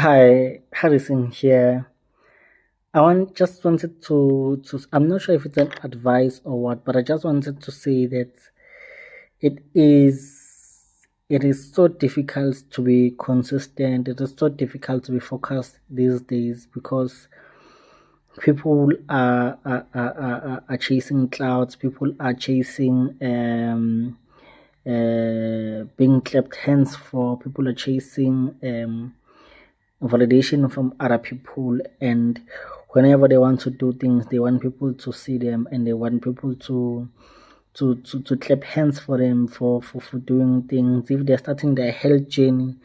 Hi, Harrison here. Just wanted to I'm not sure if it's an advice or what, but I just wanted to say that it is so difficult to be consistent. It is so difficult to be focused these days because people are chasing clouds. People are chasing being clapped hands for. People are chasing validation from other people, and whenever they want to do things, they want people to see them, and they want people to clap hands for them for doing things. If they're starting their health journey,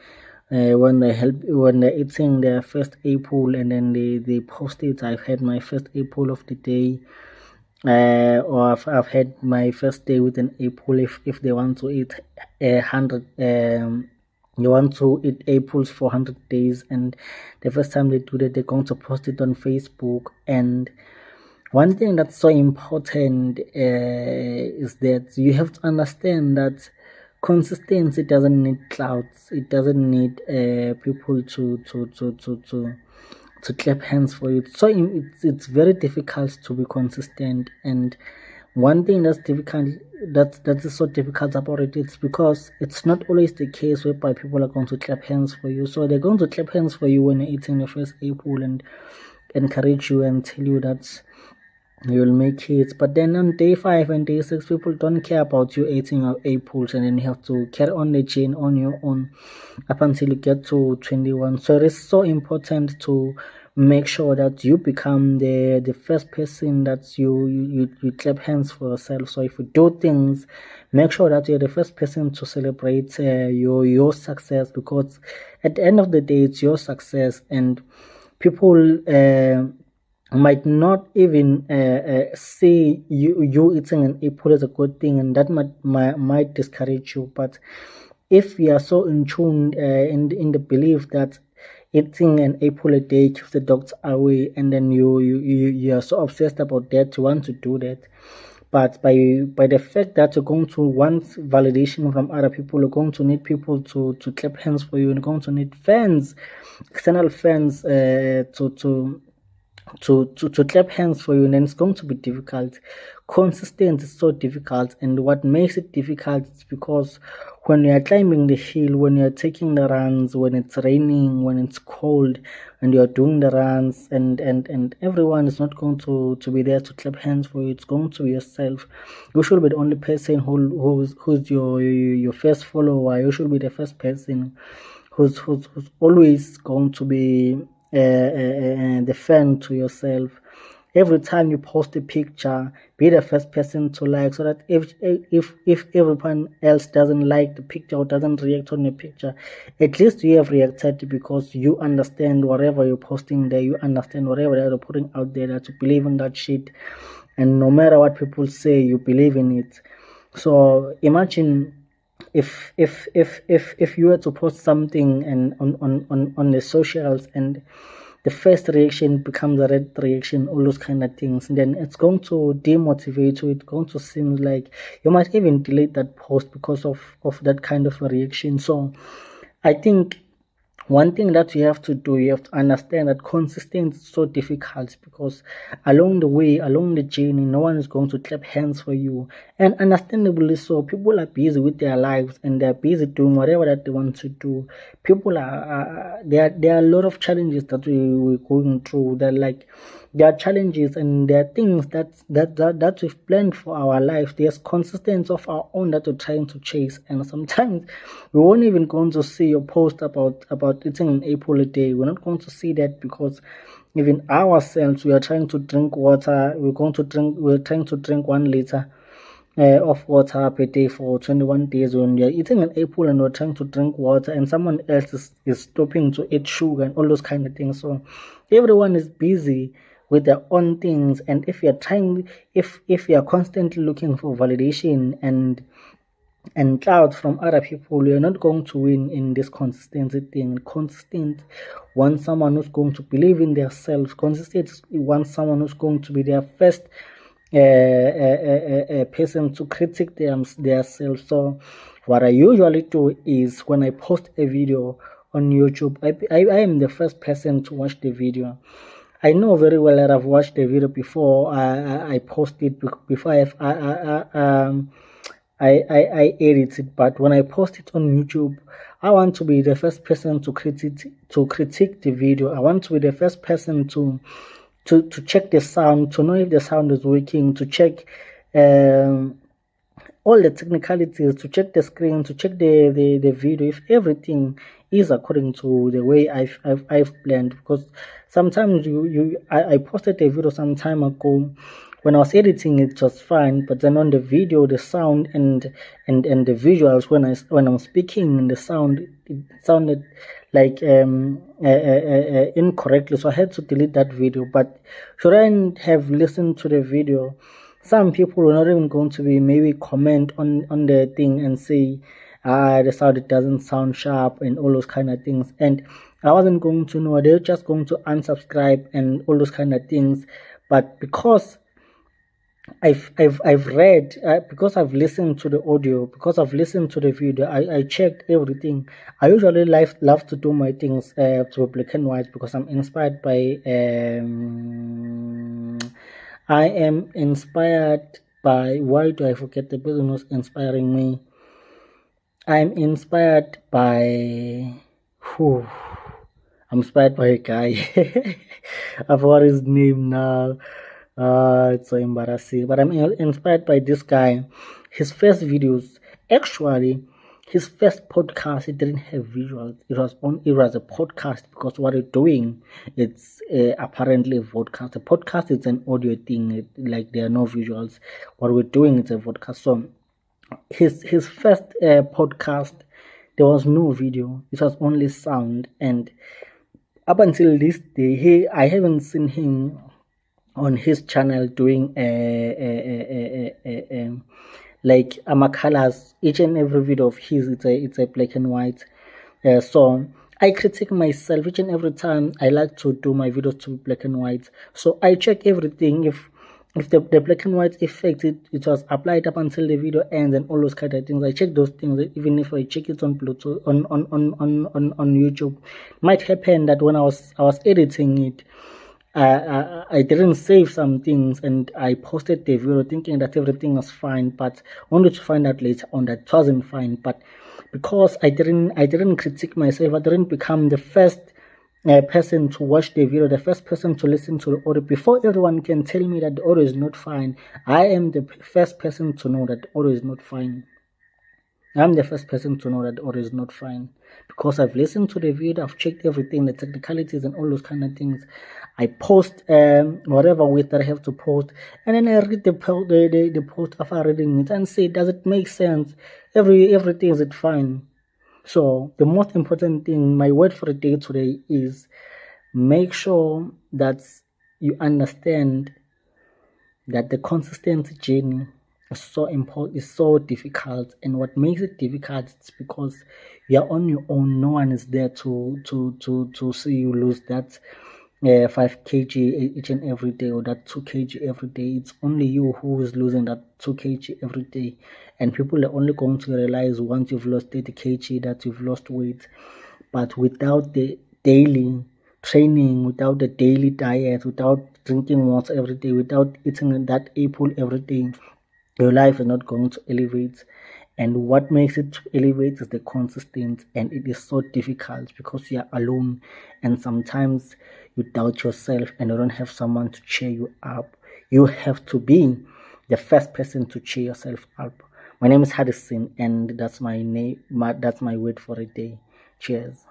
when they're eating their first apple and then they post it, I've had my first apple of the day, or I've had my first day with an apple. If they want to eat 100 you want to eat apples for 100 days, and the first time they do that, they're going to post it on Facebook. And one thing that's so important is that you have to understand that consistency doesn't need clouds. It doesn't need people to clap hands for you. So it's very difficult to be consistent. And one thing that's difficult, that is so difficult about it, it's because it's not always the case whereby people are going to clap hands for you. So they're going to clap hands for you when you're eating your first apple and encourage you and tell you that you'll make it. But then on day 5 and day 6, people don't care about you eating your apples, and then you have to carry on the chain on your own up until you get to 21. So it is so important to make sure that you become the first person that you clap hands for yourself. So if you do things, make sure that you're the first person to celebrate your success, because at the end of the day, it's your success, and people might not even say you eating an apple is a good thing, and that might discourage you. But if you are so in tune in the belief that eating an apple a day keeps the dogs away, and then you are so obsessed about that, you want to do that. But by the fact that you're going to want validation from other people, you're going to need people to clap hands for you, and you're going to need fans, external fans, to clap hands for you, and then it's going to be difficult. Consistency is so difficult, and what makes it difficult is because when you are climbing the hill, when you are taking the runs, when it's raining, when it's cold, and you are doing the runs, and everyone is not going to be there to clap hands for you. It's going to be yourself. You should be the only person who's your first follower. You should be the first person who's always going to be the fan to yourself. Every time you post a picture, be the first person to like, so that if everyone else doesn't like the picture or doesn't react on the picture, at least you have reacted, because you understand whatever you're posting there, you understand whatever you're putting out there, that you believe in that shit, and no matter what people say, you believe in it. So imagine if you were to post something and on the socials, and the first reaction becomes a red reaction, all those kind of things, then it's going to demotivate you. It's going to seem like you might even delete that post because of that kind of a reaction. So I think one thing that you have to do, you have to understand that consistency is so difficult, because along the way, along the journey, no one is going to clap hands for you. And understandably so, people are busy with their lives, and they're busy doing whatever that they want to do. People there are a lot of challenges that we're going through. There are challenges, and there are things that we've planned for our life. There's consistency of our own that we're trying to chase, and sometimes we won't even going to see your post about eating an apple a day. We're not going to see that, because even ourselves, we are trying to drink water. We're trying to drink 1 liter of water per day for 21 days. When you're eating an apple and you're trying to drink water, and someone else is stopping to eat sugar and all those kind of things. So everyone is busy with their own things, and if you're constantly looking for validation and cloud from other people, you're not going to win in this consistency thing. Consistent wants someone who's going to believe in themselves. Consistent wants someone who's going to be their first person to critique themselves. So what I usually do is, when I post a video on YouTube, I am the first person to watch the video. I know very well that I've watched the video before I post it, before I edit it. But when I post it on YouTube, I want to be the first person to critique the video. I want to be the first person to check the sound, to know if the sound is working, to check all the technicalities, to check the screen, to check the video, if everything is according to the way I've planned. Because sometimes I posted a video some time ago. When I was editing, it was fine, but then on the video, the sound and the visuals, when I'm speaking, the sound, it sounded like incorrectly, so I had to delete that video. But should I have listened to the video, some people are not even going to be maybe comment on the thing and say, the sound, it doesn't sound sharp and all those kind of things, and I wasn't going to know. They're just going to unsubscribe and all those kind of things. But because I've read, because I've listened to the audio, because I've listened to the video, I checked everything. I usually love to do my things to black and white, because I'm inspired by I am inspired by, why do I forget the person who's inspiring me? I'm inspired by who? I'm inspired by a guy. I forgot his name now. It's so embarrassing. But I'm inspired by this guy. His first videos, actually, his first podcast, it didn't have visuals. It was a podcast, because what we're doing, it's apparently a podcast. A podcast is an audio thing, like there are no visuals. What we're doing is a podcast. So his first podcast, there was no video. It was only sound, and up until this day, I haven't seen him on his channel doing like colors. Each and every video of his, it's a black and white. So I critique myself each and every time. I like to do my videos to be black and white, so I check everything. If the black and white effect, it was applied up until the video ends and all those kind of things, I check those things. Even if I check it on Bluetooth on YouTube, it might happen that when I was editing it, I didn't save some things, and I posted the video thinking that everything was fine, but only to find out later on that it wasn't fine. But because I didn't critique myself, I didn't become the first person to watch the video, the first person to listen to the audio, before everyone can tell me that the audio is not fine, I am the first person to know that the audio is not fine. I'm the first person to know that the audio is not fine, because I've listened to the video, I've checked everything, the technicalities and all those kind of things. I post whatever way that I have to post, and then I read the post after reading it and say, does it make sense? Everything, is it fine? So the most important thing, my word for the day today is, make sure that you understand that the consistency journey is so important, is so difficult. And what makes it difficult is because you're on your own. No one is there to see you lose that 5 kg each and every day, or that 2 kg every day. It's only you who is losing that 2 kg every day, and people are only going to realize once you've lost 30 kg that you've lost weight. But without the daily training, without the daily diet, without drinking water every day, without eating that apple every day, your life is not going to elevate. And what makes it to elevate is the consistency, and it is so difficult because you are alone, and sometimes you doubt yourself and you don't have someone to cheer you up. You have to be the first person to cheer yourself up. My name is Harrison, and that's my name. That's my word for a day. Cheers.